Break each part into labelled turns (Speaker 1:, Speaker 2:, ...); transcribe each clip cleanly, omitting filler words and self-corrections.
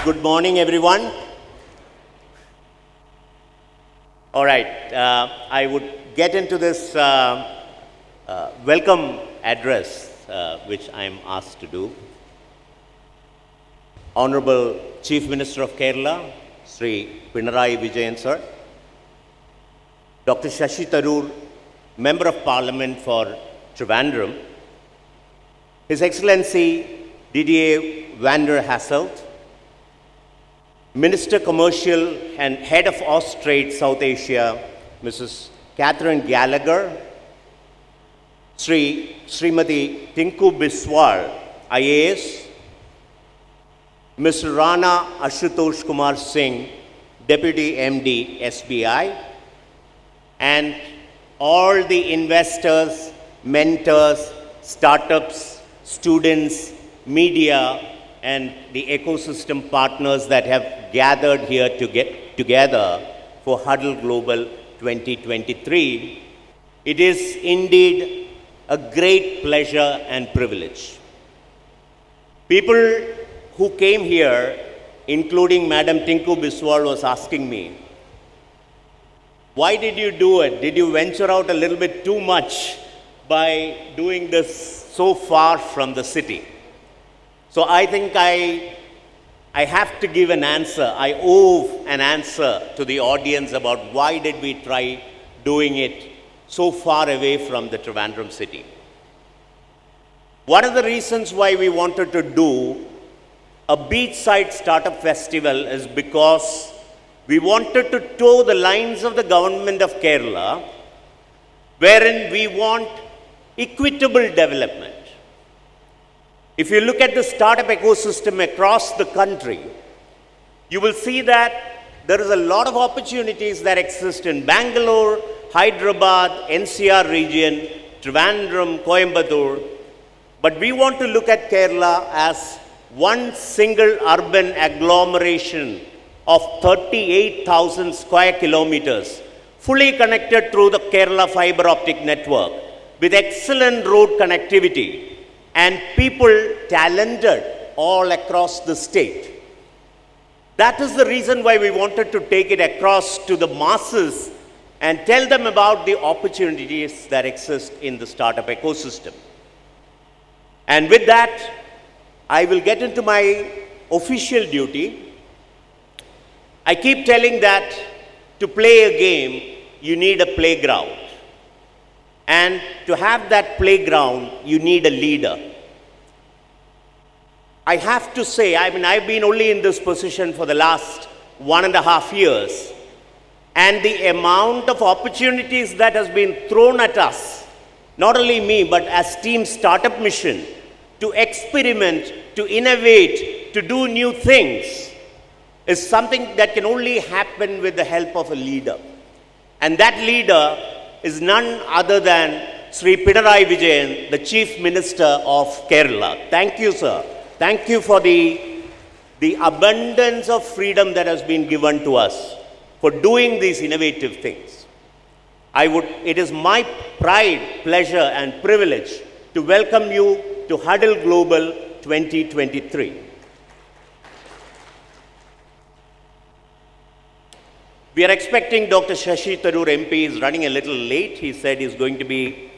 Speaker 1: Good morning, everyone. All right, I would get into this welcome address, which I am asked to do. Honorable Chief Minister of Kerala, Sri Pinarayi Vijayan sir, Dr. Shashi Tharoor, Member of Parliament for Trivandrum, His Excellency Didier van der Hasselt, Minister Commercial and Head of Austrade South Asia, Mrs. Catherine Gallagher, Srimati Tinku Biswal, IAS, Mr. Rana Ashutosh Kumar Singh, Deputy MD, SBI, and all the investors, mentors, startups, students, media, and the ecosystem partners that have gathered here to get together for Huddle Global 2023. It is indeed a great pleasure and privilege. People who came here, including Madam Tinku Biswal, was asking me, why did you do it? Did you venture out a little bit too much by doing this so far from the city? So I think I have to give an answer. I owe an answer to the audience about why did we try doing it so far away from the Trivandrum city. One of the reasons why we wanted to do a beachside startup festival is because we wanted to toe the lines of the government of Kerala, wherein we want equitable development. If you look at the startup ecosystem across the country, you will see that there is a lot of opportunities that exist in Bangalore, Hyderabad, NCR region, Trivandrum, Coimbatore. But we want to look at Kerala as one single urban agglomeration of 38,000 square kilometers, fully connected through the Kerala fiber optic network, with excellent road connectivity, and people talented all across the state. That is the reason why we wanted to take it across to the masses and tell them about the opportunities that exist in the startup ecosystem. And with that, I will get into my official duty. I keep telling that to play a game, you need a playground. And to have that playground, you need a leader. I have to say, I've been only in this position for the last 1.5 years. And the amount of opportunities that has been thrown at us, not only me, but as Team Startup Mission, to experiment, to innovate, to do new things, is something that can only happen with the help of a leader. And that leader is none other than Sri Pinarayi Vijayan, the Chief Minister of Kerala. Thank you, sir. Thank you for the abundance of freedom that has been given to us for doing these innovative things. It is my pride, pleasure, and privilege to welcome you to Huddle Global 2023. We are expecting Dr. Shashi Tharoor MP is running a little late. He said he's going to be, he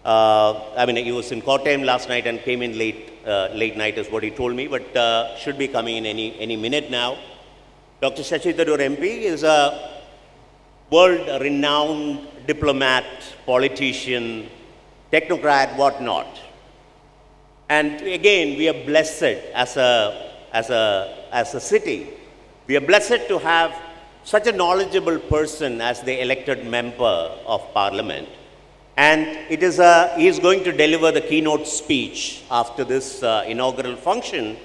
Speaker 1: was in Kottayam last night and came in late night is what he told me, but should be coming in any minute now. Dr. Shashi Tharoor MP is a world-renowned diplomat, politician, technocrat, whatnot. And again, we are blessed as a city. We are blessed to have such a knowledgeable person as the elected member of Parliament. And he is going to deliver the keynote speech after this inaugural function.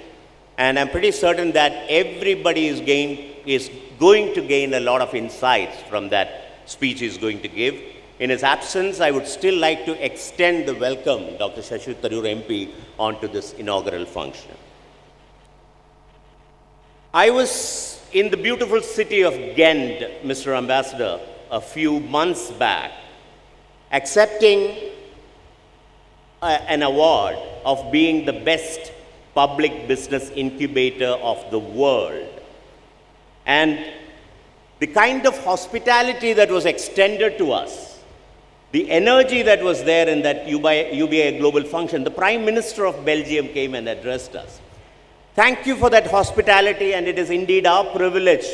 Speaker 1: And I'm pretty certain that everybody is going to gain a lot of insights from that speech he's going to give. In his absence, I would still like to extend the welcome, Dr. Shashi Tharoor MP, onto this inaugural function. I was in the beautiful city of Ghent, Mr. Ambassador, a few months back, accepting an award of being the best public business incubator of the world. And the kind of hospitality that was extended to us, the energy that was there in that UBI Global function, the Prime Minister of Belgium came and addressed us. Thank you for that hospitality, and it is indeed our privilege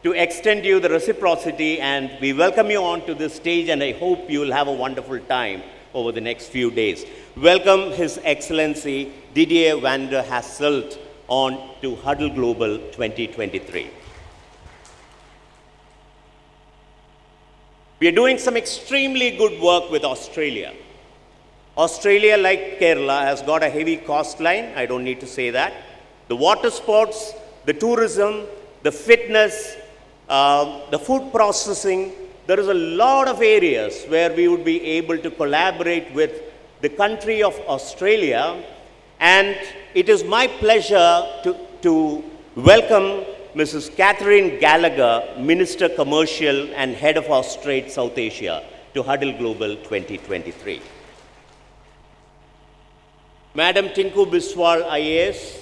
Speaker 1: to extend you the reciprocity, and we welcome you onto this stage, and I hope you will have a wonderful time over the next few days. Welcome His Excellency Didier van der Hasselt on to Huddle Global 2023. We are doing some extremely good work with Australia. Australia, like Kerala, has got a heavy coastline. I don't need to say that. The water sports, the tourism, the fitness, the food processing, there is a lot of areas where we would be able to collaborate with the country of Australia. And it is my pleasure to welcome Mrs. Catherine Gallagher, Minister Commercial and Head of Austrade South Asia, to Huddle Global 2023. Madam Tinku Biswal, IAS,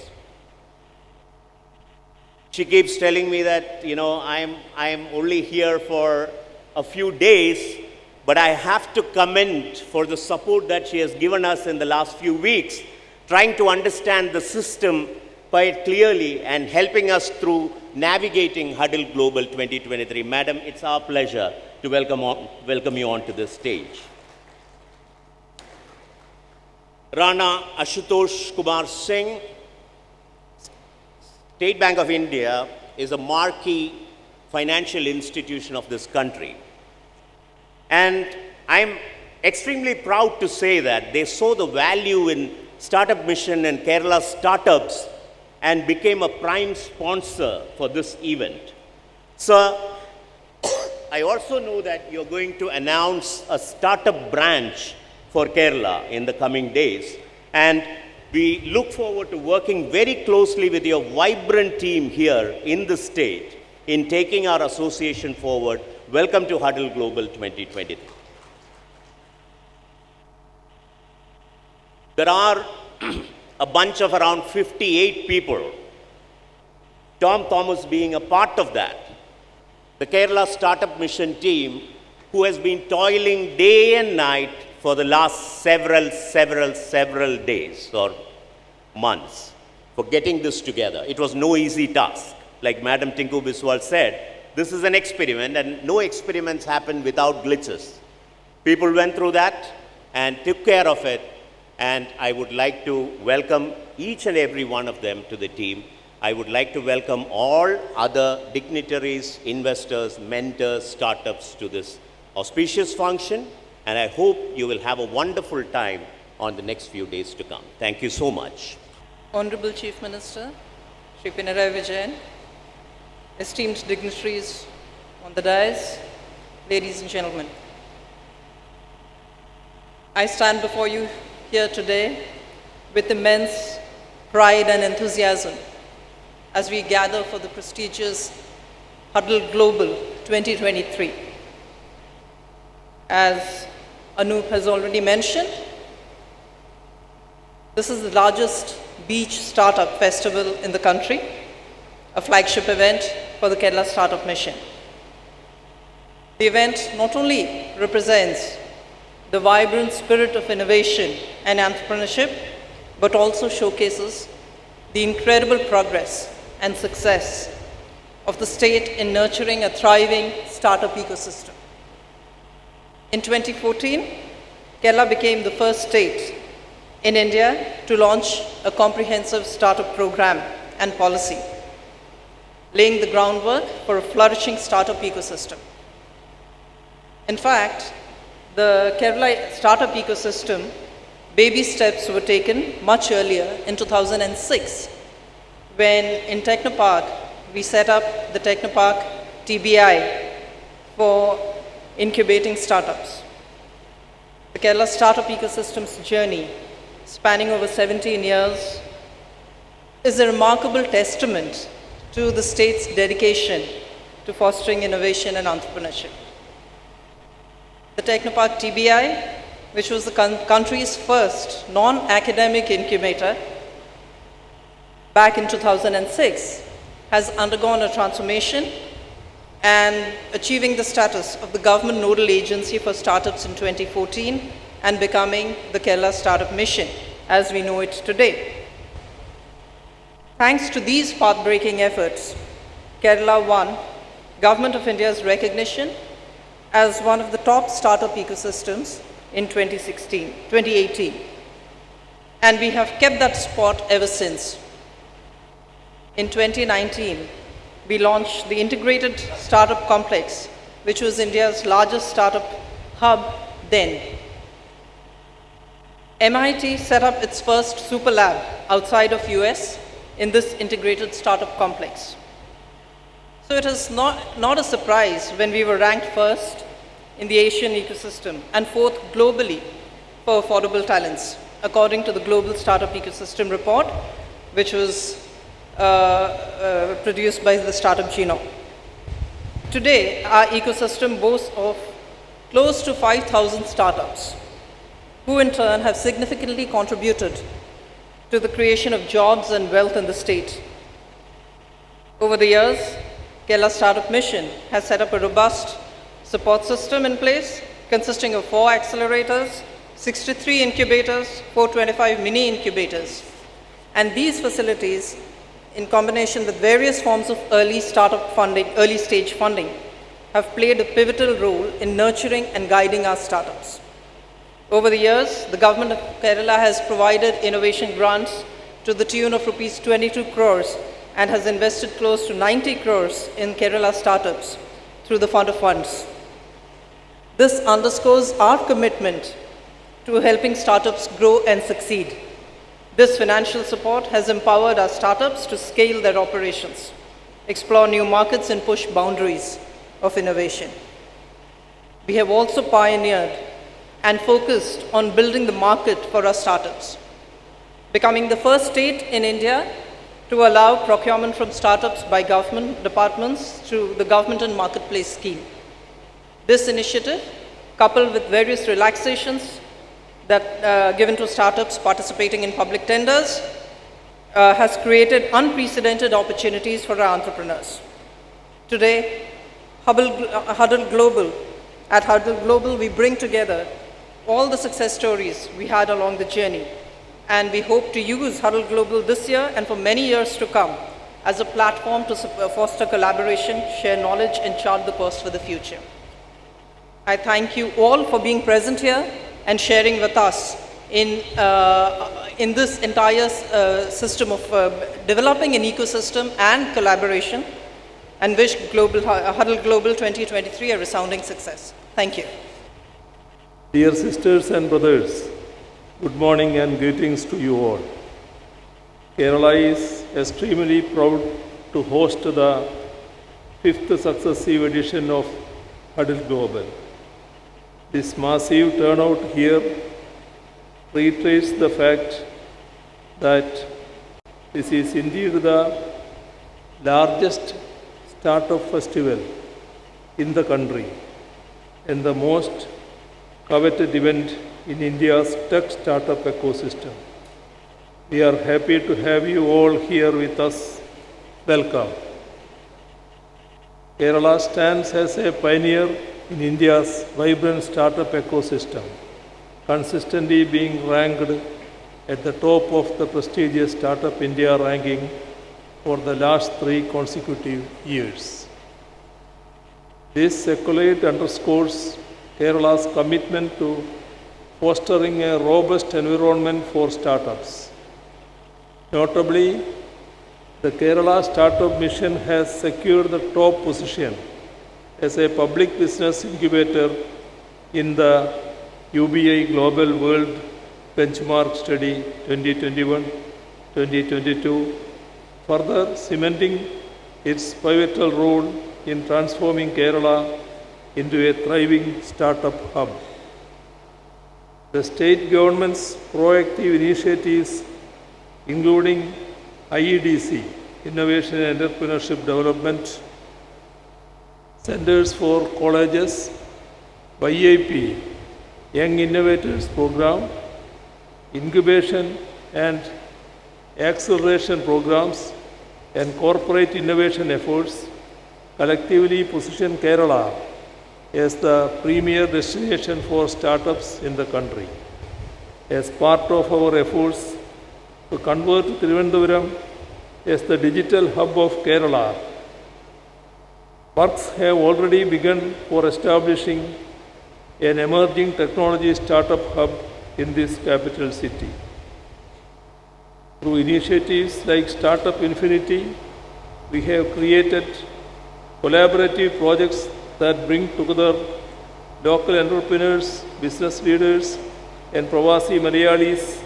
Speaker 1: she keeps telling me that, I'm only here for a few days, but I have to commend for the support that she has given us in the last few weeks, trying to understand the system quite clearly and helping us through navigating Huddle Global 2023. Madam, it's our pleasure to welcome you onto this stage. Rana Ashutosh Kumar Singh, State Bank of India is a marquee financial institution of this country. And I'm extremely proud to say that they saw the value in Startup Mission and Kerala startups and became a prime sponsor for this event. Sir, I also know that you're going to announce a startup branch for Kerala in the coming days. And we look forward to working very closely with your vibrant team here in the state in taking our association forward. Welcome to Huddle Global 2023. There are a bunch of around 58 people, Tom Thomas being a part of that. The Kerala Startup Mission team, who has been toiling day and night for the last several days or months for getting this together. It was no easy task. Like Madam Tinku Biswal said, this is an experiment, and no experiments happen without glitches. People went through that and took care of it. And I would like to welcome each and every one of them to the team. I would like to welcome all other dignitaries, investors, mentors, startups to this auspicious function. And I hope you will have a wonderful time on the next few days to come. Thank you so much.
Speaker 2: Honorable Chief Minister, Shri Pinarayi Vijayan, esteemed dignitaries on the dais, ladies and gentlemen. I stand before you here today with immense pride and enthusiasm as we gather for the prestigious Huddle Global 2023. As Anup has already mentioned, this is the largest beach startup festival in the country, a flagship event for the Kerala Startup Mission. The event not only represents the vibrant spirit of innovation and entrepreneurship, but also showcases the incredible progress and success of the state in nurturing a thriving startup ecosystem. In 2014, Kerala became the first state in India to launch a comprehensive startup program and policy, laying the groundwork for a flourishing startup ecosystem. In fact, the Kerala startup ecosystem, baby steps were taken much earlier in 2006, when in Technopark, we set up the Technopark TBI for incubating startups. The Kerala startup ecosystem's journey, spanning over 17 years, is a remarkable testament to the state's dedication to fostering innovation and entrepreneurship. The Technopark TBI, which was the country's first non-academic incubator, back in 2006, has undergone a transformation and achieving the status of the government nodal agency for startups in 2014 and becoming the Kerala Startup Mission as we know it today. Thanks to these path-breaking efforts, Kerala won Government of India's recognition as one of the top startup ecosystems in 2018. And we have kept that spot ever since. In 2019, we launched the Integrated Startup Complex, which was India's largest startup hub then. MIT set up its first super lab outside of US in this integrated startup complex. So it is not a surprise when we were ranked first in the Asian ecosystem and fourth globally for affordable talents, according to the Global Startup Ecosystem Report, which was produced by the Startup Genome. Today, our ecosystem boasts of close to 5,000 startups, who in turn have significantly contributed to the creation of jobs and wealth in the state. Over the years, Kerala Startup Mission has set up a robust support system in place consisting of 4 accelerators, 63 incubators, 425 mini incubators. And these facilities, in combination with various forms of early stage funding, have played a pivotal role in nurturing and guiding our startups. Over the years, the government of Kerala has provided innovation grants to the tune of rupees 22 crores and has invested close to 90 crores in Kerala startups through the Fund of Funds. This underscores our commitment to helping startups grow and succeed. This financial support has empowered our startups to scale their operations, explore new markets, and push boundaries of innovation. We have also pioneered and focused on building the market for our startups, becoming the first state in India to allow procurement from startups by government departments through the Government and Marketplace scheme. This initiative, coupled with various relaxations that given to startups participating in public tenders, has created unprecedented opportunities for our entrepreneurs. Today, at Huddle Global, we bring together all the success stories we had along the journey, and we hope to use Huddle Global this year and for many years to come as a platform to foster collaboration, share knowledge, and chart the course for the future. I thank you all for being present here and sharing with us in this entire system of developing an ecosystem and collaboration, and wish Huddle Global 2023 a resounding success. Thank you.
Speaker 3: Dear sisters and brothers, good morning and greetings to you all. Kerala is extremely proud to host the 5th successive edition of Huddle Global. This massive turnout here reiterates the fact that this is indeed the largest startup festival in the country and the most coveted event in India's tech startup ecosystem. We are happy to have you all here with us. Welcome. Kerala stands as a pioneer in India's vibrant startup ecosystem, consistently being ranked at the top of the prestigious Startup India ranking for the last 3 consecutive years. This accolade underscores Kerala's commitment to fostering a robust environment for startups. Notably, the Kerala Startup Mission has secured the top position as a public business incubator in the UBI Global World Benchmark Study 2021-2022, further cementing its pivotal role in transforming Kerala into a thriving startup hub. The state government's proactive initiatives, including IEDC, Innovation and Entrepreneurship Development, Centers for Colleges, YIP, Young Innovators Program, Incubation and acceleration programs, and corporate innovation efforts collectively position Kerala as the premier destination for startups in the country. As part of our efforts to convert Thiruvananthapuram as the digital hub of Kerala, works have already begun for establishing an emerging technology startup hub in this capital city. Through initiatives like Startup Infinity, we have created collaborative projects that bring together local entrepreneurs, business leaders, and Pravasi Malayalis.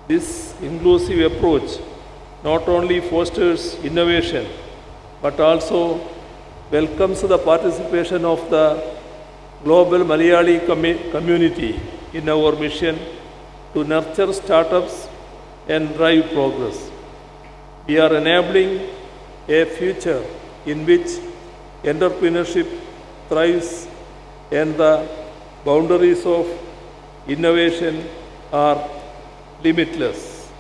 Speaker 3: This inclusive approach not only fosters innovation but also welcomes the participation of the global Malayali community in our mission to nurture startups and drive progress. We are enabling a future in which entrepreneurship thrives and the boundaries of innovation are limitless.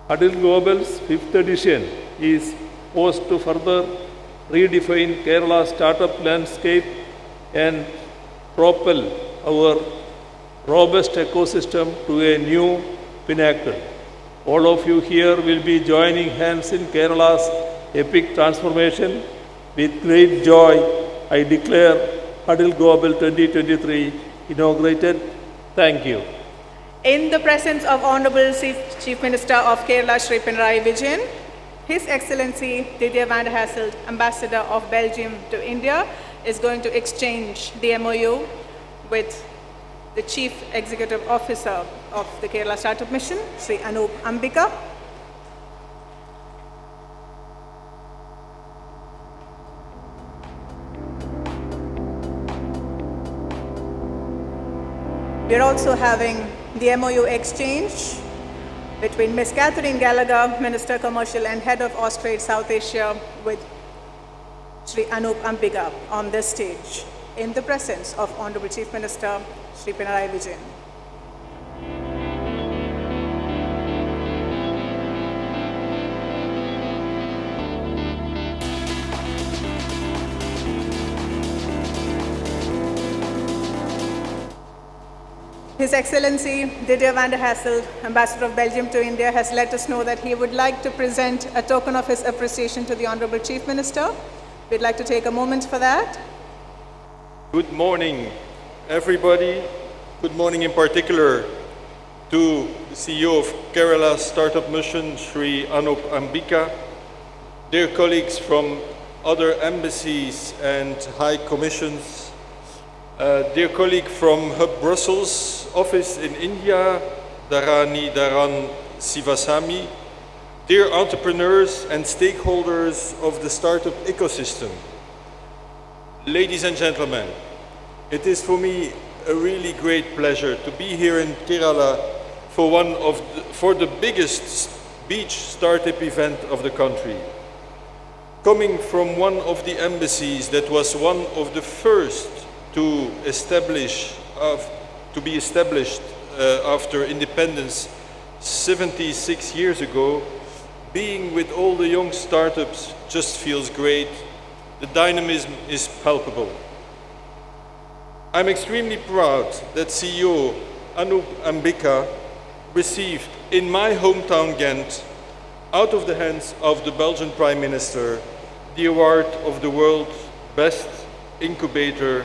Speaker 3: Huddle Global's 5th edition is poised to further redefine Kerala's startup landscape and propel our robust ecosystem to a new pinnacle. All of you here will be joining hands in Kerala's epic transformation. With great joy, I declare Huddle Global 2023 inaugurated. Thank you.
Speaker 4: In the presence of Honorable Chief Minister of Kerala, Shri Pinarayi Vijayan, His Excellency Didier van der Hasselt, Ambassador of Belgium to India, is going to exchange the MOU with the Chief Executive Officer of the Kerala Startup Mission, Shri Anup Ambika. We are also having the MOU exchange between Ms. Catherine Gallagher, Minister Commercial and Head of Austrade South Asia, with Shri Anup Ambika on this stage in the presence of Honorable Chief Minister Shri Pinarayi Vijayan. His Excellency Didier van der Hasselt, Ambassador of Belgium to India, has let us know that he would like to present a token of his appreciation to the Honorable Chief Minister. We'd like to take a moment for that.
Speaker 5: Good morning, everybody. Good morning in particular to the CEO of Kerala Startup Mission, Shri Anup Ambika, dear colleagues from other embassies and high commissions, dear colleague from Hub Brussels office in India, Dharani Dharan Sivasamy, dear entrepreneurs and stakeholders of the startup ecosystem. Ladies and gentlemen, it is for me a really great pleasure to be here in Kerala for the biggest beach startup event of the country. Coming from one of the embassies that was one of the first to be established after independence 76 years ago, being with all the young startups just feels great. The dynamism is palpable. I'm extremely proud that CEO Anup Ambika received in my hometown Ghent, out of the hands of the Belgian Prime Minister, the award of the world's best incubator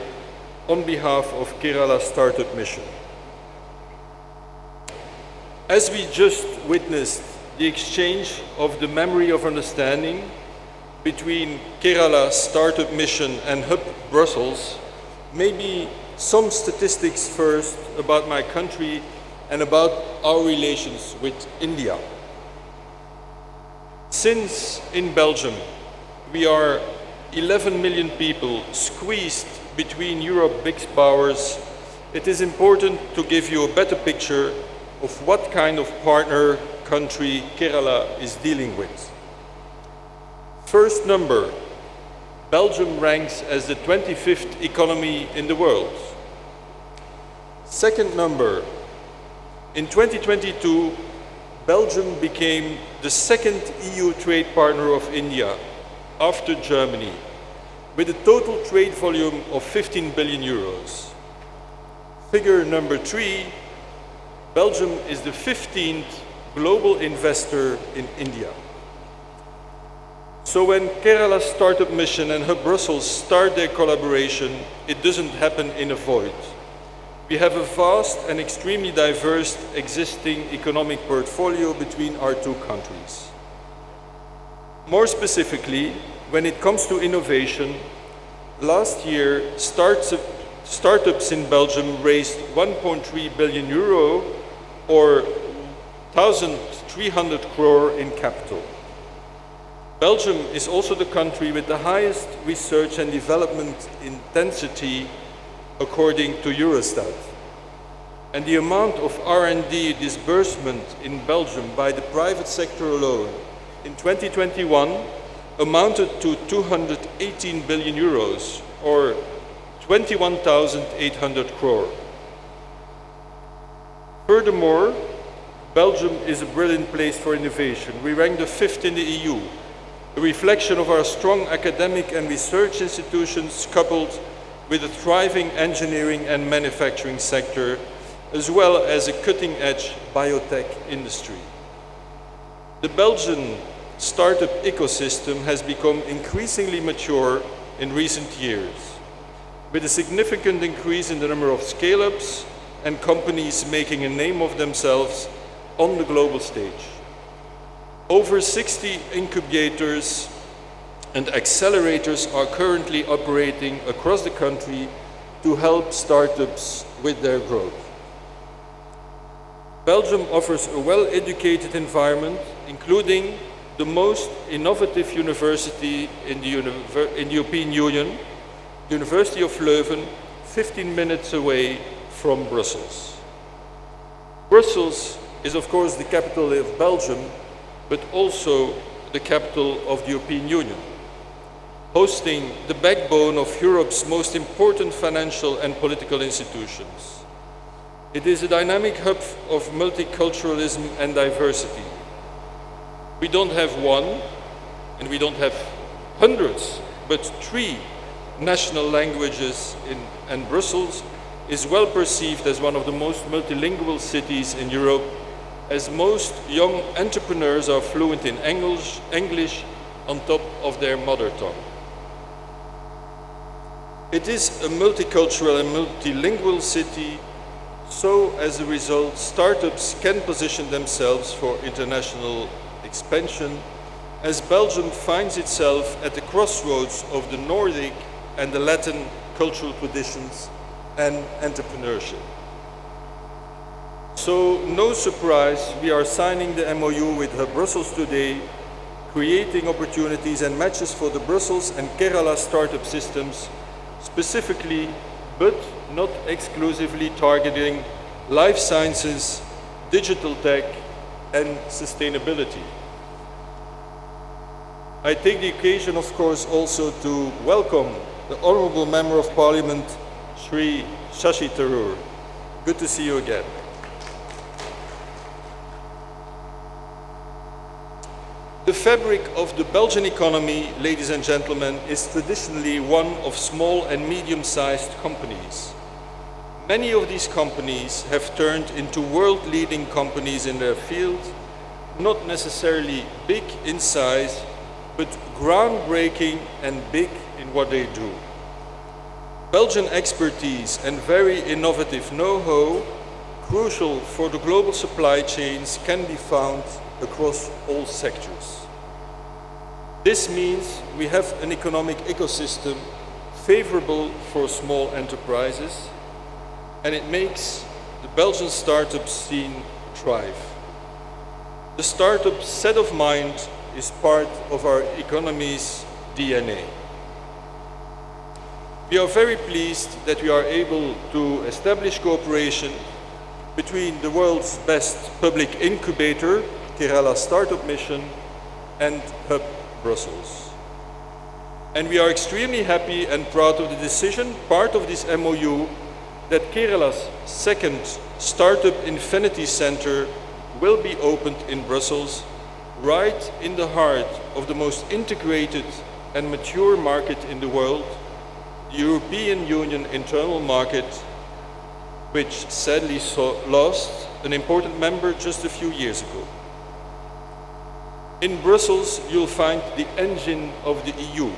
Speaker 5: on behalf of Kerala Startup Mission. As we just witnessed the exchange of the memory of understanding between Kerala Startup Mission and Hub Brussels, maybe some statistics first about my country and about our relations with India. Since in Belgium we are 11 million people squeezed between Europe's big powers, it is important to give you a better picture of what kind of partner country Kerala is dealing with. First number, Belgium ranks as the 25th economy in the world. Second number, in 2022, Belgium became the second EU trade partner of India after Germany, with a total trade volume of 15 billion euros. Figure number 3, Belgium is the 15th global investor in India. So when Kerala Startup Mission and Hub Brussels start their collaboration, it doesn't happen in a void. We have a vast and extremely diverse existing economic portfolio between our two countries. More specifically, when it comes to innovation, last year startups in Belgium raised 1.3 billion euro or 1,300 crore in capital. Belgium is also the country with the highest research and development intensity according to Eurostat. And the amount of R&D disbursement in Belgium by the private sector alone in 2021 amounted to 218 billion euros or 21,800 crore. Furthermore, Belgium is a brilliant place for innovation. We rank the 5th in the EU, a reflection of our strong academic and research institutions coupled with a thriving engineering and manufacturing sector, as well as a cutting-edge biotech industry. The Belgian startup ecosystem has become increasingly mature in recent years, with a significant increase in the number of scale-ups and companies making a name of themselves on the global stage. Over 60 incubators and accelerators are currently operating across the country to help startups with their growth. Belgium offers a well-educated environment, including the most innovative university in the European Union, University of Leuven, 15 minutes away from Brussels. Brussels is of course the capital of Belgium, but also the capital of the European Union, hosting the backbone of Europe's most important financial and political institutions. It is a dynamic hub of multiculturalism and diversity. We don't have one, and we don't have hundreds, but 3 national languages and Brussels is well perceived as one of the most multilingual cities in Europe, as most young entrepreneurs are fluent in English on top of their mother tongue. It is a multicultural and multilingual city, so as a result, startups can position themselves for international expansion, as Belgium finds itself at the crossroads of the Nordic and the Latin cultural traditions and entrepreneurship. So, no surprise, we are signing the MOU with Hub Brussels today, creating opportunities and matches for the Brussels and Kerala startup systems, specifically, but not exclusively targeting life sciences, digital tech, and sustainability. I take the occasion, of course, also to welcome the Honourable Member of Parliament, Shri Shashi Tharoor. Good to see you again. The fabric of the Belgian economy, ladies and gentlemen, is traditionally one of small and medium-sized companies. Many of these companies have turned into world-leading companies in their field, not necessarily big in size, but groundbreaking and big in what they do. Belgian expertise and very innovative know-how, crucial for the global supply chains, can be found across all sectors. This means we have an economic ecosystem favorable for small enterprises, and it makes the Belgian startup scene thrive. The startup set of mind is part of our economy's DNA. We are very pleased that we are able to establish cooperation between the world's best public incubator, Kerala Startup Mission, and Hub Brussels. And we are extremely happy and proud of the decision, part of this MOU, that Kerala's second Startup Infinity Center will be opened in Brussels, right in the heart of the most integrated and mature market in the world, the European Union internal market, which sadly lost an important member just a few years ago. In Brussels, you'll find the engine of the EU,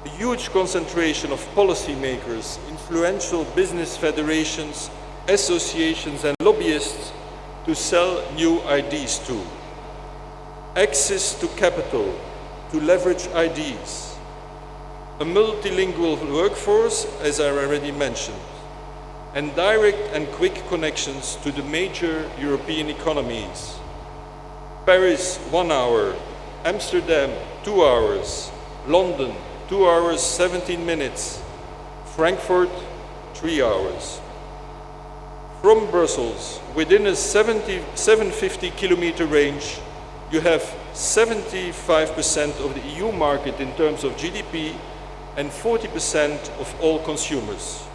Speaker 5: a huge concentration of policymakers, influential business federations, associations and lobbyists to sell new ideas to. Access to capital to leverage ideas. A multilingual workforce, as I already mentioned, and direct and quick connections to the major European economies. Paris, 1 hour. Amsterdam, 2 hours. London, 2 hours, 17 minutes. Frankfurt, 3 hours. From Brussels, within a 750-kilometer range, you have 75% of the EU market in terms of GDP and 40% of all consumers.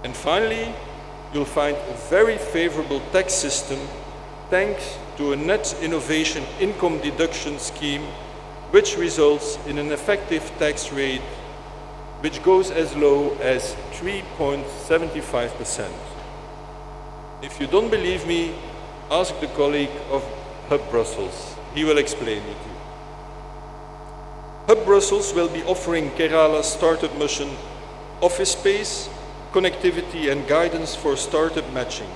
Speaker 5: And finally, you'll find a very favorable tax system thanks to a net innovation income deduction scheme, which results in an effective tax rate which goes as low as 3.75%. If you don't believe me, ask the colleague of Hub Brussels. He will explain it to you. Hub Brussels will be offering Kerala Startup Mission office space, connectivity and guidance for startup matching.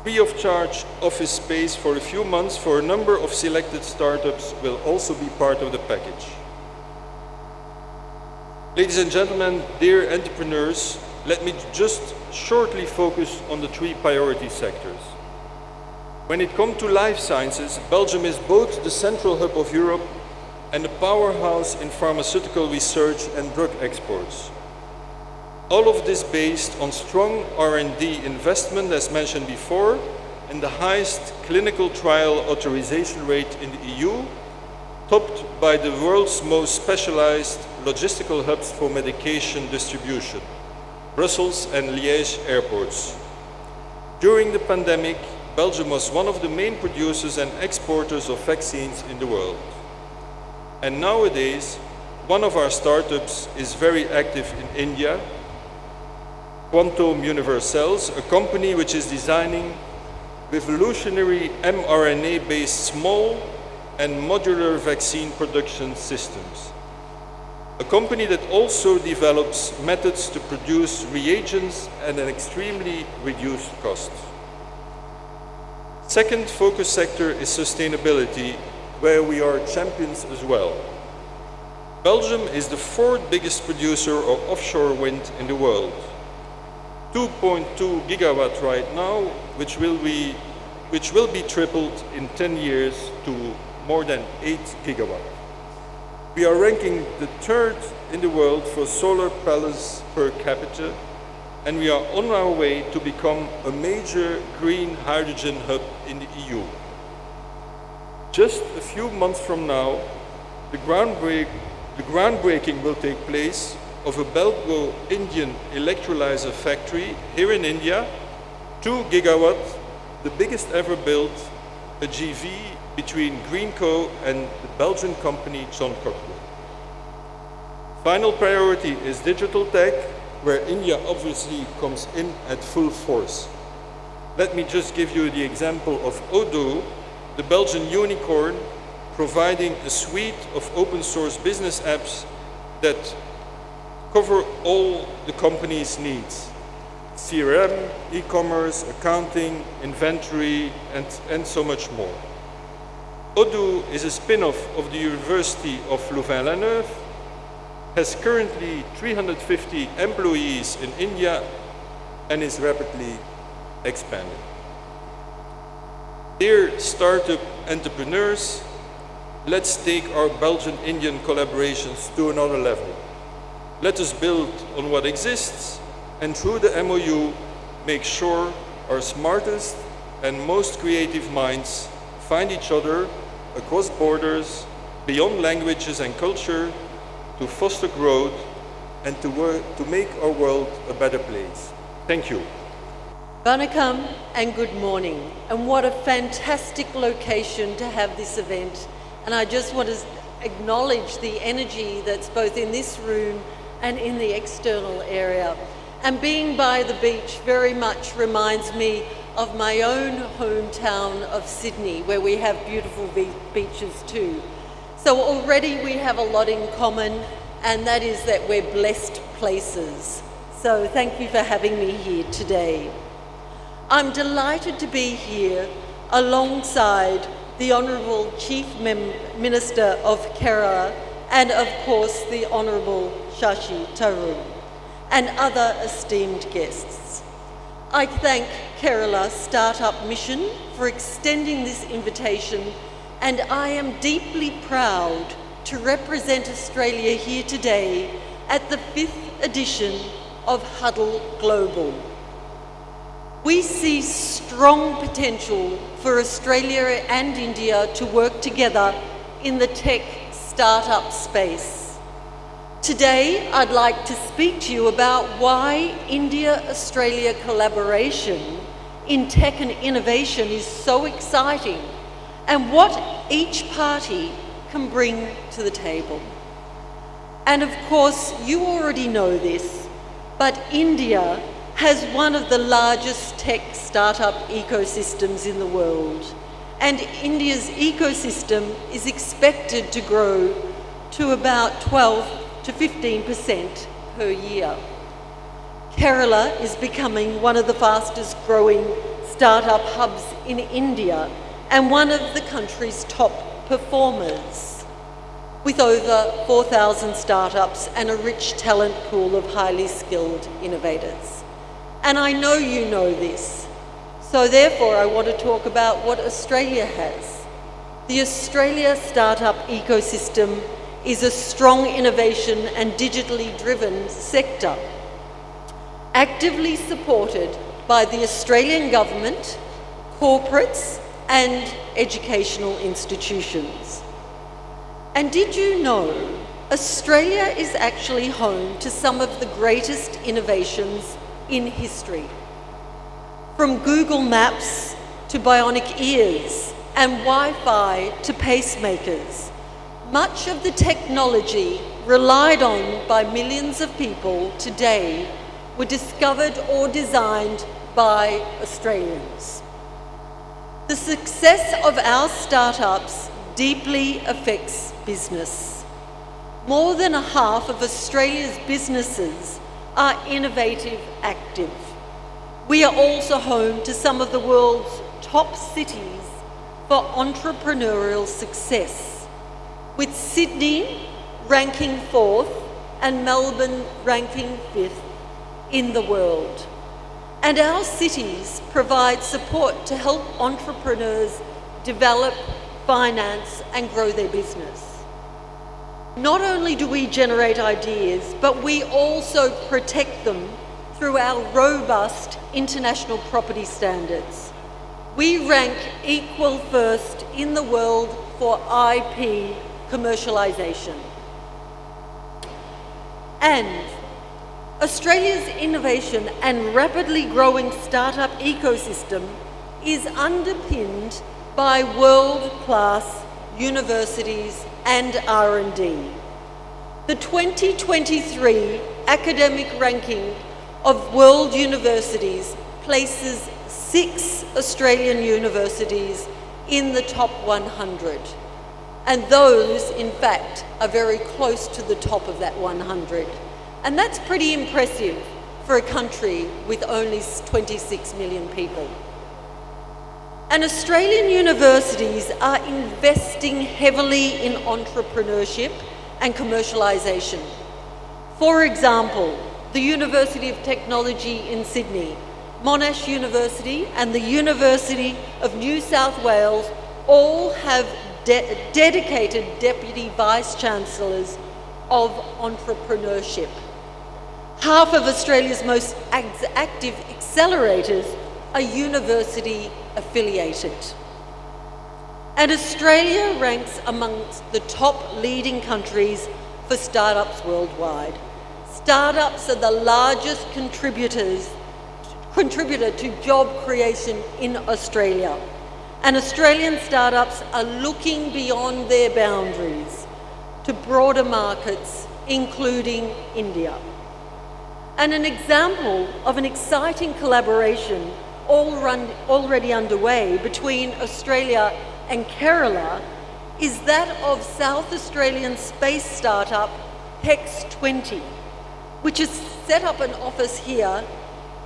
Speaker 5: Free of charge office space for a few months for a number of selected startups will also be part of the package. Ladies and gentlemen, dear entrepreneurs, let me just shortly focus on the 3 priority sectors. When it comes to life sciences, Belgium is both the central hub of Europe and a powerhouse in pharmaceutical research and drug exports. All of this based on strong R&D investment, as mentioned before, and the highest clinical trial authorization rate in the EU, topped by the world's most specialized logistical hubs for medication distribution, Brussels and Liège airports. During the pandemic, Belgium was one of the main producers and exporters of vaccines in the world. And nowadays, one of our startups is very active in India, Quantum Universals, a company which is designing revolutionary mRNA-based small and modular vaccine production systems. A company that also develops methods to produce reagents at an extremely reduced cost. Second focus sector is sustainability, where we are champions as well. Belgium is the 4th biggest producer of offshore wind in the world. 2.2 gigawatt right now, which will be tripled in 10 years to more than 8 gigawatt. We are ranking the 3rd in the world for solar panels per capita, and we are on our way to become a major green hydrogen hub in the EU. Just a few months from now, the groundbreaking will take place of a Belgo-Indian electrolyzer factory here in India, 2 gigawatt, the biggest ever built, a JV between Greenco and the Belgian company John Cochrane. Final priority is digital tech, where India obviously comes in at full force. Let me just give you the example of Odoo, the Belgian unicorn, providing a suite of open source business apps that cover all the company's needs. CRM, e-commerce, accounting, inventory, and so much more. Odoo is a spin-off of the University of Louvain-la-Neuve, has currently 350 employees in India, and is rapidly expanding. Dear startup entrepreneurs, let's take our Belgian-Indian collaborations to another level. Let us build on what exists, and through the MOU, make sure our smartest and most creative minds find each other across borders, beyond languages and culture, to foster growth and to make our world a better place. Thank you.
Speaker 6: Vanakkam and good morning. And what a fantastic location to have this event. And I just want to acknowledge the energy that's both in this room and in the external area. And being by the beach very much reminds me of my own hometown of Sydney, where we have beautiful beaches too. So already we have a lot in common, and that is that we're blessed places. So thank you for having me here today. I'm delighted to be here alongside the Honourable Chief Minister of Kerala and of course the Honourable Shashi Tharoor and other esteemed guests. I thank Kerala Startup Mission for extending this invitation, and I am deeply proud to represent Australia here today at the 5th edition of Huddle Global. We see strong potential for Australia and India to work together in the tech startup space. Today, I'd like to speak to you about why India-Australia collaboration in tech and innovation is so exciting and what each party can bring to the table. And of course, you already know this, but India has one of the largest tech startup ecosystems in the world, and India's ecosystem is expected to grow to about 12 to 15% per year. Kerala is becoming one of the fastest growing startup hubs in India and one of the country's top performers, with over 4,000 startups and a rich talent pool of highly skilled innovators. And I know you know this, so therefore I want to talk about what Australia has. The Australia startup ecosystem is a strong innovation and digitally driven sector, actively supported by the Australian government, corporates and educational institutions. And did you know Australia is actually home to some of the greatest innovations in history? From Google Maps to bionic ears and Wi-Fi to pacemakers, much of the technology relied on by millions of people today were discovered or designed by Australians. The success of our startups deeply affects business. More than a half of Australia's businesses are innovative active. We are also home to some of the world's top cities for entrepreneurial success, with Sydney ranking 4th and Melbourne ranking 5th in the world. And our cities provide support to help entrepreneurs develop, finance and grow their business. Not only do we generate ideas, but we also protect them through our robust international property standards. We rank equal first in the world for IP commercialisation. And Australia's innovation and rapidly growing startup ecosystem is underpinned by world-class universities and R&D. The 2023 academic ranking of world universities places 6 Australian universities in the top 100. And those, in fact, are very close to the top of that 100. And that's pretty impressive for a country with only 26 million people. And Australian universities are investing heavily in entrepreneurship and commercialisation. For example, the University of Technology in Sydney, Monash University and the University of New South Wales all have dedicated Deputy Vice-Chancellors of entrepreneurship. Half of Australia's most active accelerators are university affiliated. And Australia ranks amongst the top leading countries for startups worldwide. Startups are the largest contributors contributor to job creation in Australia. And Australian startups are looking beyond their boundaries to broader markets, including India. And an example of an exciting collaboration already underway between Australia and Kerala is that of South Australian space startup Hex20, which has set up an office here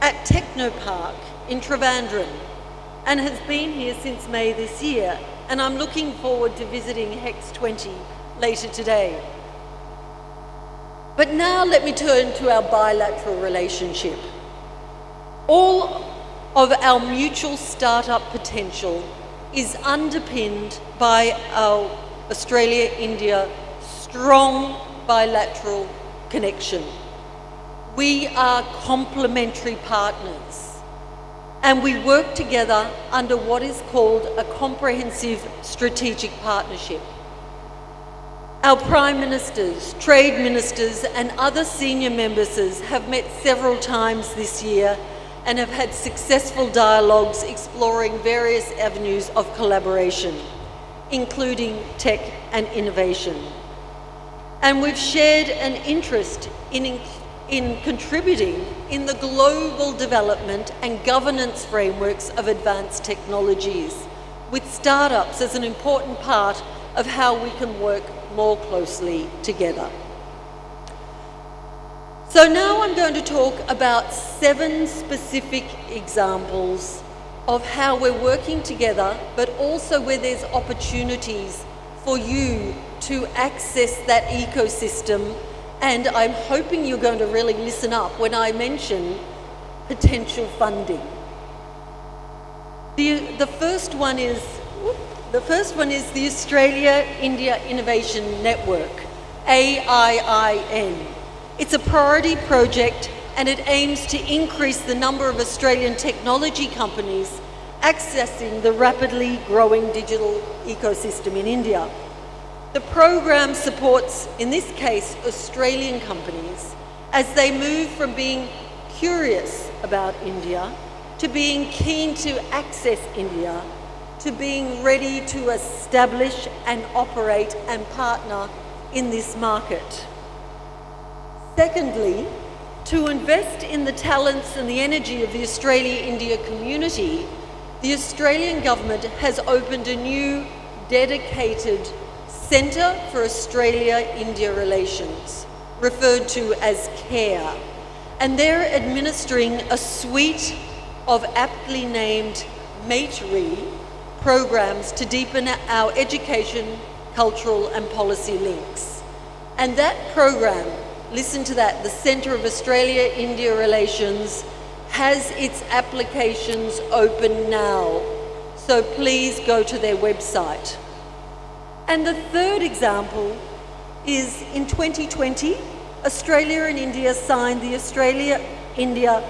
Speaker 6: at Technopark in Trivandrum and has been here since May this year. And I'm looking forward to visiting Hex20 later today. But now let me turn to our bilateral relationship. All of our mutual startup potential is underpinned by our Australia-India strong bilateral connection. We are complementary partners, and we work together under what is called a comprehensive strategic partnership. Our Prime Ministers, Trade Ministers and other senior members have met several times this year and have had successful dialogues exploring various avenues of collaboration, including tech and innovation. And we've shared an interest in contributing in the global development and governance frameworks of advanced technologies, with startups as an important part of how we can work more closely together. So now I'm going to talk about 7 specific examples of how we're working together, but also where there's opportunities for you to access that ecosystem. And I'm hoping you're going to really listen up when I mention potential funding. The first one is the Australia-India Innovation Network, AIIN. It's a priority project and it aims to increase the number of Australian technology companies accessing the rapidly growing digital ecosystem in India. The program supports, in this case, Australian companies as they move from being curious about India to being keen to access India to being ready to establish and operate and partner in this market. Secondly, to invest in the talents and the energy of the Australia-India community, the Australian government has opened a new dedicated Centre for Australia-India Relations, referred to as CARE, and they're administering a suite of aptly named Matery programs to deepen our education, cultural and policy links. And that program, listen to that, the Centre of Australia-India Relations has its applications open now. So please go to their website. And the third example is in 2020, Australia and India signed the Australia-India,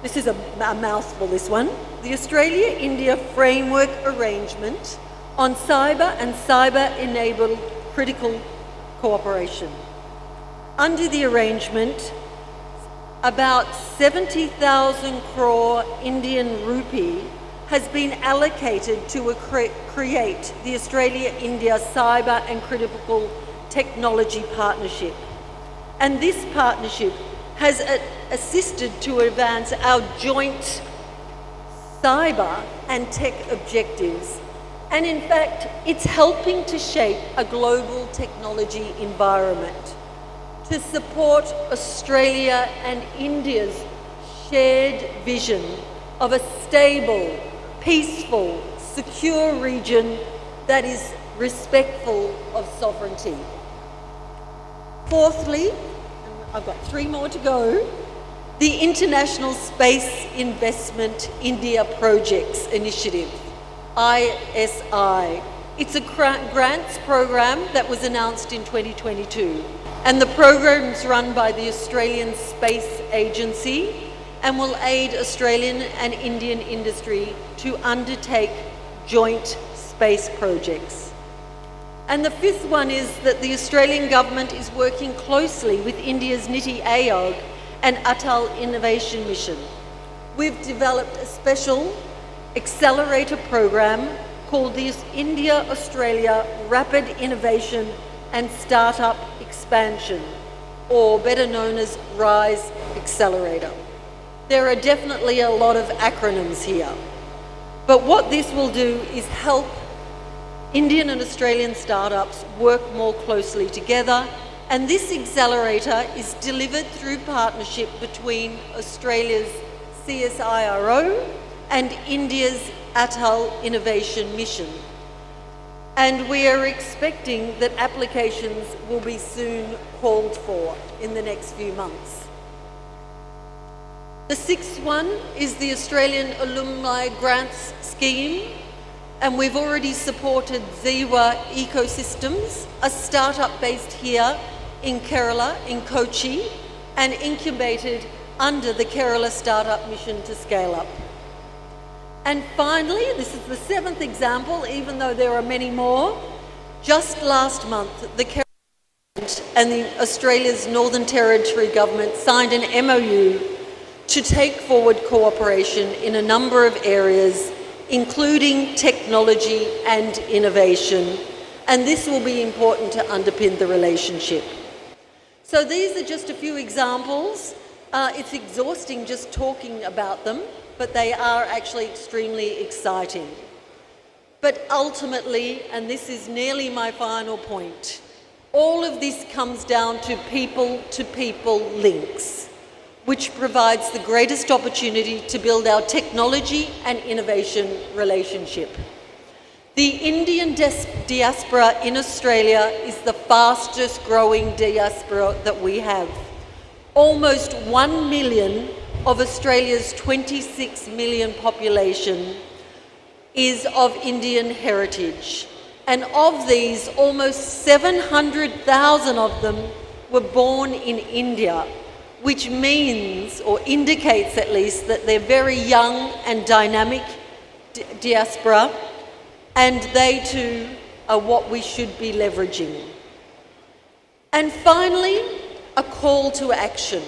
Speaker 6: this is a mouthful, this one, the Australia-India Framework Arrangement on Cyber and Cyber-Enabled Critical Cooperation. Under the arrangement, about 70,000 crore Indian rupee has been allocated to create the Australia-India Cyber and Critical Technology Partnership. And this partnership has assisted to advance our joint cyber and tech objectives. And in fact, it's helping to shape a global technology environment to support Australia and India's shared vision of a stable, peaceful, secure region that is respectful of sovereignty. Fourthly, and I've got 3 more to go, the International Space Investment India Projects Initiative, ISI. It's a grants program that was announced in 2022. And the program's run by the Australian Space Agency and will aid Australian and Indian industry to undertake joint space projects. And the 5th one is that the Australian government is working closely with India's NITI Aayog and Atal Innovation Mission we've developed a special accelerator program called the India-Australia Rapid Innovation and Startup Expansion, or better known as RISE Accelerator. There are definitely a lot of acronyms here, but what this will do is help Indian and Australian startups work more closely together, and this accelerator is delivered through partnership between Australia's CSIRO and India's Atal Innovation Mission. And we are expecting that applications will be soon called for in the next few months. The sixth one is the Australian Alumni Grants Scheme, and we've already supported Ziva Ecosystems, a startup based here in Kerala, in Kochi, and incubated under the Kerala Startup Mission to scale up. And finally, this is the seventh example, even though there are many more. Just last month, the Kerala government and the Australia's Northern Territory government signed an MOU to take forward cooperation in a number of areas, including technology and innovation. And this will be important to underpin the relationship. So these are just a few examples. It's exhausting just talking about them, but they are actually extremely exciting. But ultimately, and this is nearly my final point, all of this comes down to people-to-people links, which provides the greatest opportunity to build our technology and innovation relationship. The Indian diaspora in Australia is the fastest growing diaspora that we have. Almost 1 million of Australia's 26 million population is of Indian heritage. And of these, almost 700,000 of them were born in India, which means, or indicates at least, that they're very young and dynamic diaspora, and they too are what we should be leveraging. And finally, a call to action.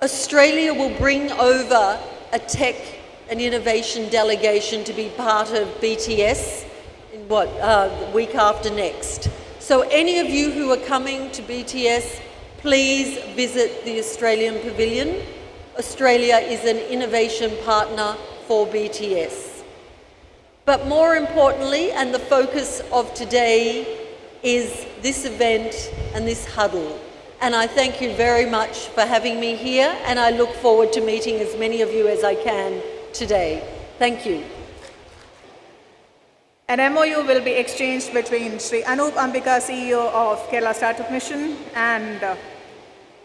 Speaker 6: Australia will bring over a tech and innovation delegation to be part of BTS in the week after next. So any of you who are coming to BTS, please visit the Australian Pavilion. Australia is an innovation partner for BTS. But more importantly, and the focus of today, is this event and this huddle. And I thank you very much for having me here, and I look forward to meeting as many of you as I can today. Thank you.
Speaker 4: An MOU will be exchanged between Sri Anup Ambika, CEO of Kerala Startup Mission, and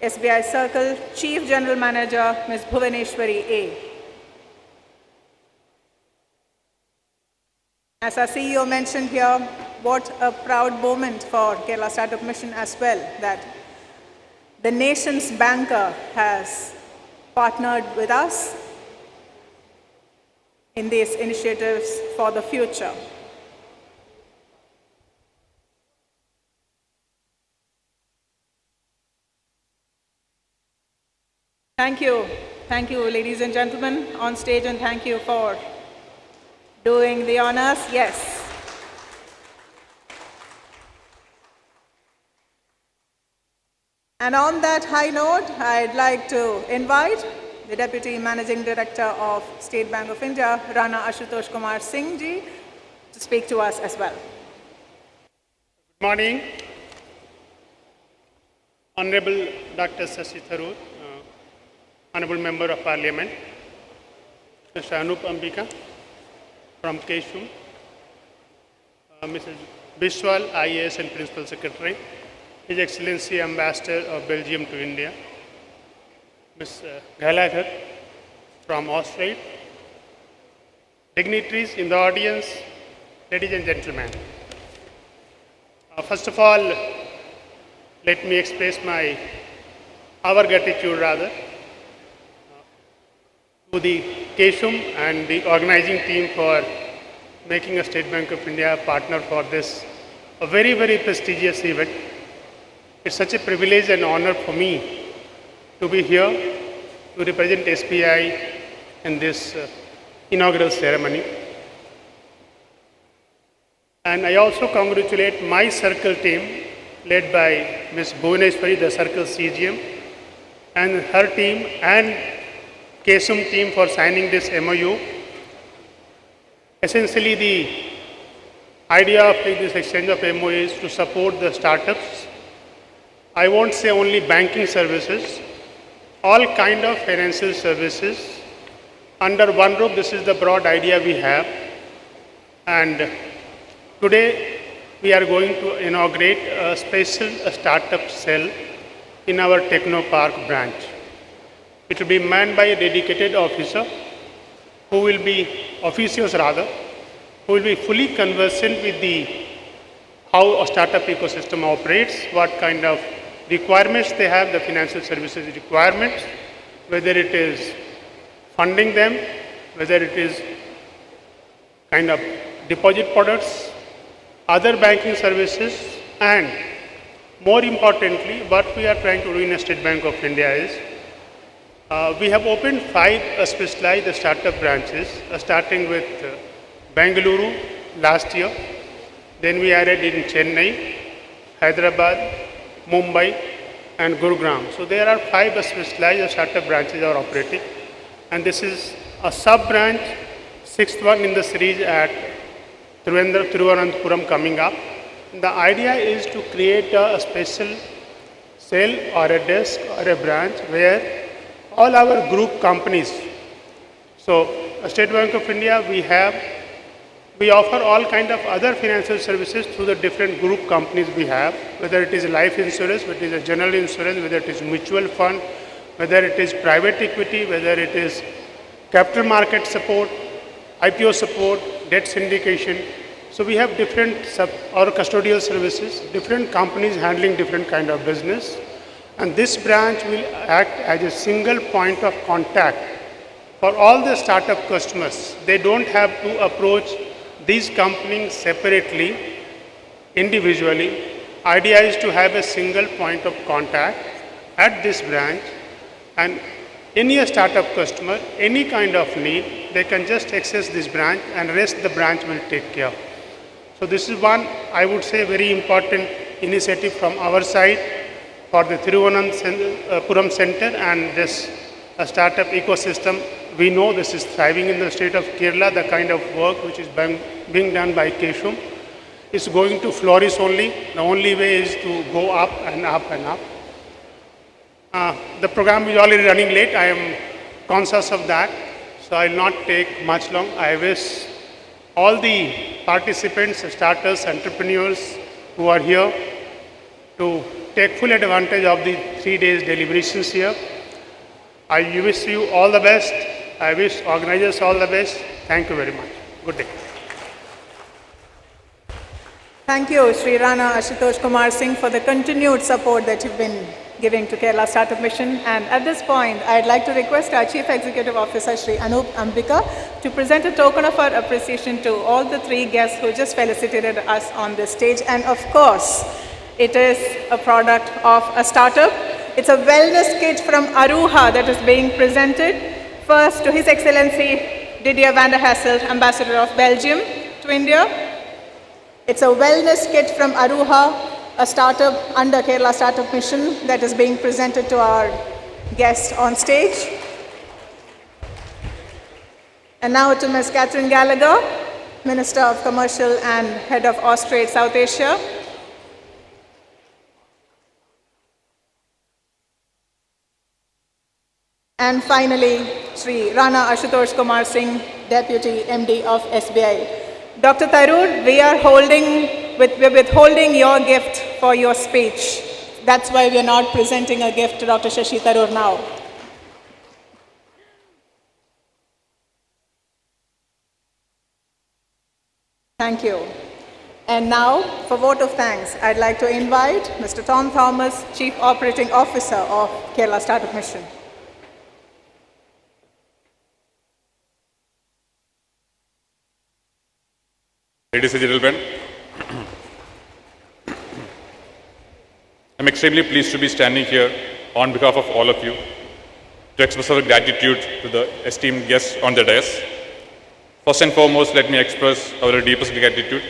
Speaker 4: SBI Circle Chief General Manager, Ms. Bhuvaneshwari A. As our CEO mentioned here, what a proud moment for Kerala Startup Mission as well, that the nation's banker has partnered with us in these initiatives for the future. Thank you, ladies and gentlemen on stage, and thank you for doing the honors. Yes. And on that high note, I'd like to invite the Deputy Managing Director of State Bank of India, Rana Ashutosh Kumar Singh ji, to speak to us as well.
Speaker 7: Good morning, Honorable Dr. Shashi Tharoor, Honorable Member of Parliament, Mr. Anup Ambika from KSUM, Mrs. Biswal, IAS and Principal Secretary, His Excellency Ambassador of Belgium to India, Ms. Gailadhar from Australia, dignitaries in the audience, ladies and gentlemen. First of all, let me express our gratitude to the KSUM and the organizing team for making a State Bank of India partner for this, a very, very prestigious event. It's such a privilege and honor for me to be here to represent SBI in this inaugural ceremony. And I also congratulate my circle team led by Ms. Bhuvaneshwari, the circle CGM, and her team and KSUM team for signing this MOU. Essentially, the idea of this exchange of MOU is to support the startups. I won't say only banking services, all kind of financial services under one roof. This is the broad idea we have. And today we are going to inaugurate a special startup cell in our Technopark branch. It will be manned by a dedicated officer who will be fully conversant with how a startup ecosystem operates, what kind of requirements they have, the financial services requirements, whether it is funding them, whether it is kind of deposit products, other banking services, and more importantly, what we are trying to do in State Bank of India is we have opened 5 specialized startup branches, starting with Bengaluru last year. Then we added in Chennai, Hyderabad, Mumbai, and Gurugram. So there are 5 specialized startup branches are operating, and this is a sub-branch, 6th one in the series at Thiruvananthapuram coming up. The idea is to create a special cell or a desk or a branch where all our group companies, so State Bank of India, we offer all kind of other financial services through the different group companies we have, whether it is life insurance, whether it is a general insurance, whether it is mutual fund, whether it is private equity, whether it is capital market support, IPO support, debt syndication. So we have different or custodial services, different companies handling different kind of business. And this branch will act as a single point of contact for all the startup customers. They don't have to approach these companies separately, individually. Idea is to have a single point of contact at this branch, and any startup customer, any kind of need, they can just access this branch and rest the branch will take care. So this is one, I would say, very important initiative from our side for the Thiruvananthapuram Center and this startup ecosystem. We know this is thriving in the state of Kerala. The kind of work which is being done by KSUM is going to flourish only. The only way is to go up and up and up. The program is already running late. I am conscious of that, so I will not take much long. I wish all the participants, starters, entrepreneurs who are here to take full advantage of the 3 days deliberations here. I wish you all the best. I wish organizers all the best. Thank you very much. Good day.
Speaker 4: Thank you, Sri Rana Ashutosh Kumar Singh, for the continued support that you've been giving to Kerala Startup Mission. And at this point, I'd like to request our Chief Executive Officer, Sri Anup Ambika, to present a token of our appreciation to all the 3 guests who just felicitated us on this stage. And of course, it is a product of a startup. It's a wellness kit from Aruha that is being presented. First, to His Excellency Didier van der Hasselt, Ambassador of Belgium to India. It's a wellness kit from Aruha, a startup under Kerala Startup Mission that is being presented to our guests on stage. And now to Ms. Catherine Gallagher, Minister of Commercial and Head of Austrade South Asia. And finally, Sri Rana Ashutosh Kumar Singh, Deputy MD of SBI. Dr. Tharoor, we're withholding your gift for your speech. That's why we're not presenting a gift to Dr. Shashi Tharoor now. Thank you. And now, for vote of thanks, I'd like to invite Mr. Tom Thomas, Chief Operating Officer of Kerala Startup Mission.
Speaker 8: Ladies and gentlemen, I'm extremely pleased to be standing here on behalf of all of you to express our gratitude to the esteemed guests on the dais. First and foremost, let me express our deepest gratitude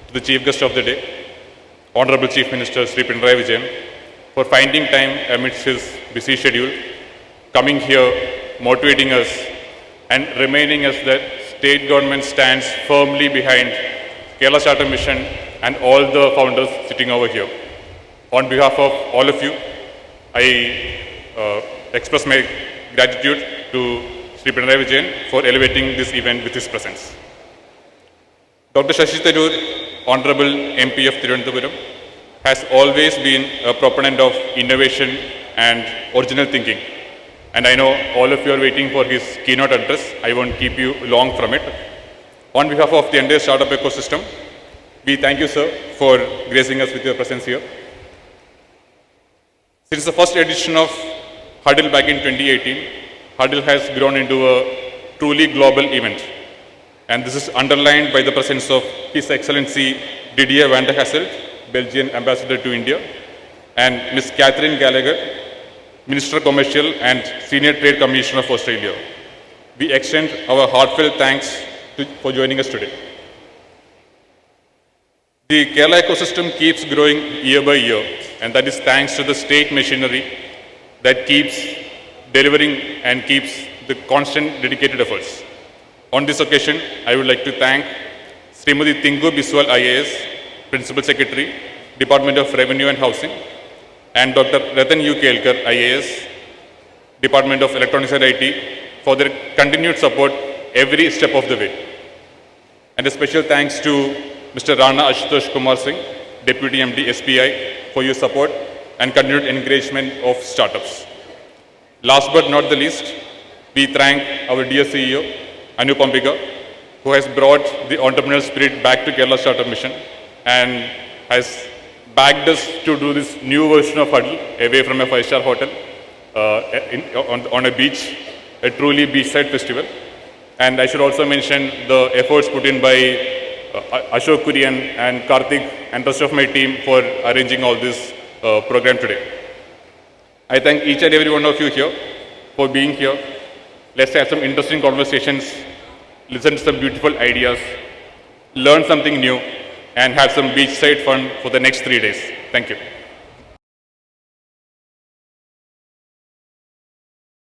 Speaker 8: to the chief guest of the day, Honorable Chief Minister Sri Pinarayi Vijayan, for finding time amidst his busy schedule, coming here, motivating us, and reminding us that state government stands firmly behind Kerala Startup Mission and all the founders sitting over here. On behalf of all of you, I express my gratitude to Sri Pinarayi Vijayan for elevating this event with his presence. Dr. Shashi Tharoor, Honorable MP of Thiruvananthapuram, has always been a proponent of innovation and original thinking. And I know all of you are waiting for his keynote address. I won't keep you long from it. On behalf of the entire startup ecosystem, we thank you, sir, for gracing us with your presence here. Since the first edition of Huddle back in 2018, Huddle has grown into a truly global event. And this is underlined by the presence of His Excellency Didier van der Hasselt, Belgian Ambassador to India, and Ms. Catherine Gallagher, Minister Commercial and Senior Trade Commissioner of Australia. We extend our heartfelt thanks for joining us today. The Kerala ecosystem keeps growing year by year, and that is thanks to the state machinery that keeps delivering and keeps the constant dedicated efforts. On this occasion, I would like to thank Srimati Tinku Biswal IAS, Principal Secretary, Department of Revenue and Housing, and Dr. Ratan U. Kelkar, IAS, Department of Electronics and IT, for their continued support every step of the way. And a special thanks to Mr. Rana Ashutosh Kumar Singh, Deputy MD SBI, for your support and continued encouragement of startups. Last but not the least, we thank our dear CEO, Anup Ambika, who has brought the entrepreneurial spirit back to Kerala Startup Mission and has backed us to do this new version of Huddle away from a five-star hotel on a beach, a truly beachside festival. And I should also mention the efforts put in by Ashok Kurian and Karthik and rest of my team for arranging all this program today. I thank each and every one of you here for being here. Let's have some interesting conversations, listen to some beautiful ideas, learn something new, and have some beachside fun for the next 3 days. Thank you.